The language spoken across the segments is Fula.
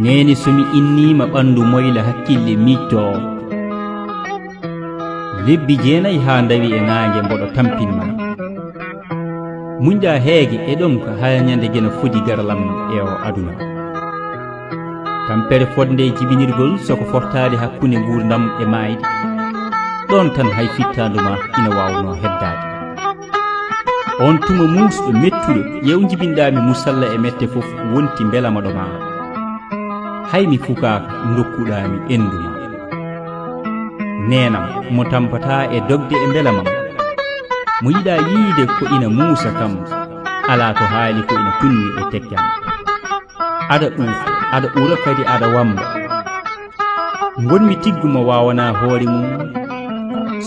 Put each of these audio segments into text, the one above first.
nene somi innima ɓandu moyla hakkille mitto lebbi jeenayi ha ndawi e naange mboɗo tampinma muñɗa heege e ɗon ko hañande gena fodi garalam e o aduna tampere fodde jibinirgol soko fortade hakkunde gurdam e mayde ɗon tan hay fittanduma ina wawno heddade on tuma musɗo mettuɗo yew jibinɗami musalla e mette fof wonti belama ɗo ma hay mi fukaka dokkuɗami enduma nenam mo tampata e dogde e belamam mo yiɗa yiide ko ina muusa kam ala to haali ko ina tunni e tekkam aɗa ɓuufta aɗa ɓura kadi aɗa wamba gonmi tiggu mo wawana hoore mum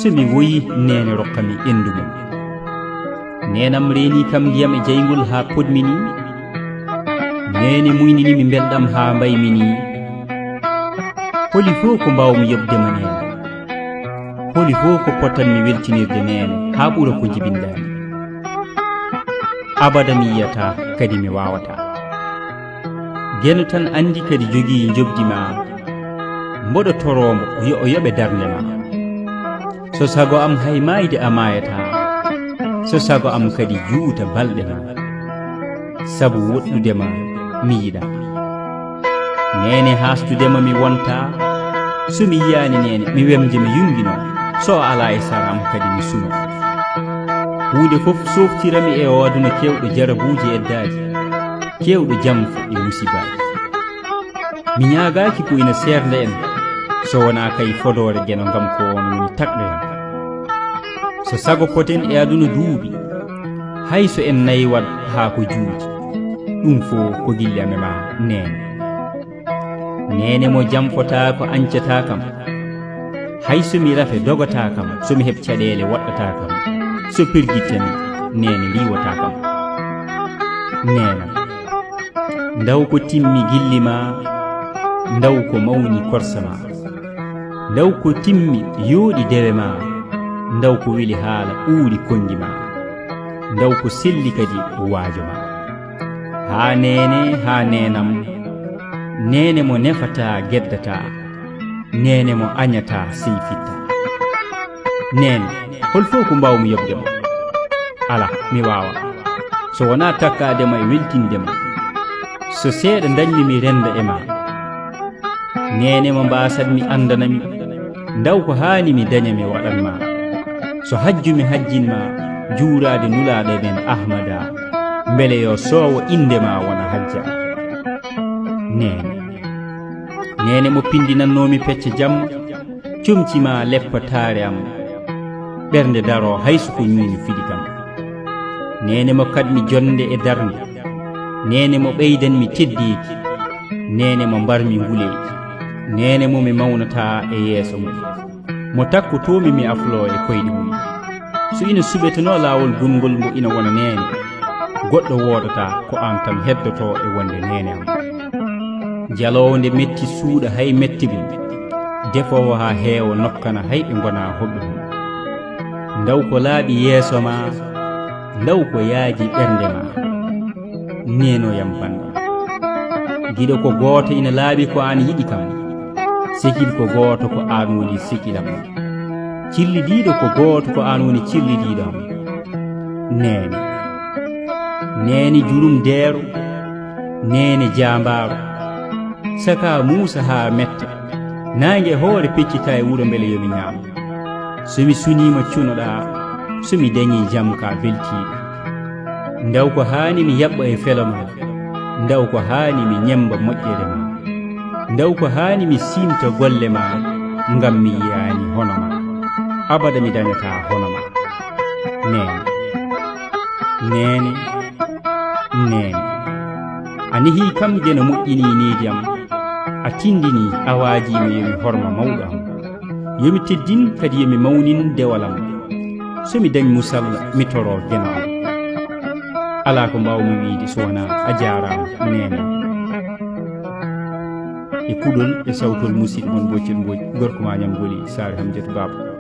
somi woyi nene rokkami endu mum nenam reeni kam ndiyam e jeygol ha podmini nene muyninimi belɗam ha mbaymini holi fof ko mbawmi yobdema nene holi fof ko potanmi weltinirde nene ha ɓura ko jibinɗami abada mi yiyata kadi mi wawata geno tan andi kadi jogii jobdima mboɗo torombo yo o yoɓe darde ma so sago am hay mayde a mayata so sago am kadi juuta balɗe ma sabu woɗɗudema mi yiɗa nene hastudema mi wonta somi yiyani nene mi wemde mi yungino so ala e saram kadi mi suno hunde fof softirami e o aduna kewɗo jarabuji eddaji kewɗo jamfo e musibaji mi ñagaki ko ina serde en so wona kay fodore geno gam ko on woni takɗo en so sago poten e aduna duuɓi hay so en nayi wad ha ko juuti ɗum fo ko gillame ma nene mo jamfota ko ancata kam hay somi rafe dogota kam somi heɓ caɗele waɗɗata kam so pirgittani nene liwata kam nena ndaw ko timmi gillima ndaw ko mawni korsa ma ndaw ko timmi yooɗi dewe ma ndaw ko weli haala uuri kongi ma ndaw ko selli kadi waajo ma ha nenam nene mo nefata geddata nene mo añata sey fitta nene hol fof ko mbawmi yobdema ala mi wawa so wona takkadema e weltindema so seeɗa dañmimi renda e ma nene mo mbasatmi andanami ndaw ko haani mi daña mi waɗanma so hajjumi hajjinma juurade nulaɗo men ahmada mbele yo soowo indema wona hajja nene mo pindinannomi pecce jamma comcima leppa taare am ɓernde daro hayso ko ñuumi fiɗi kam nene mo kadmi jonde e darde nene mo ɓeydanmi teddeki nene mo mbarmi nguleeki nene mo mi mawnata e yeeso mum mo takkotomi mi aflo e koyɗe mum so ina suɓetano laawol gongol ngo ina wona nene goɗɗo wodata ko an tan heddoto e wonde nene am jalowo nde metti suuɗa hay mettigol defowo ha heewa nokkana hay ɓe gona hoɓɓe mum ndaw ko laaɓi yeeso ma ndaw ko yaaji ɓernde ma nenoyam banɗam giɗo ko gooto ina laaɓi ko an yiɗi kam sikil ko gooto ko an woni sikilam cillidiɗo ko gooto ko an woni cillidiɗo am nene jurum deero nene jambaro saka muusa ha metta nangue hoore peccita e wuuro beele yomi ñaama somi sunima cunoɗa somi dañi jaam ka beltiɗo ndaw ko haani mi yaɓɓa e felo ma ndaw ko haani mi ñemba moƴƴere ma ndaw ko haani mi simta golle ma ngam mi yiyani hono ma abada mi dañata hono ma nene a nehi kam geno moƴƴini niidiyam a tindini a waajimi yomi horma mawɗo am yomi teddin kadi yomi mawnin dewalam somi dañ musalla mi toro geno am ala ko mbawmi wiide so wona a jarama nene e kuɗol e sawtol musidɗo mon Boccel Mbodj gorko ma ñam goli Sare Hamdiatou Baba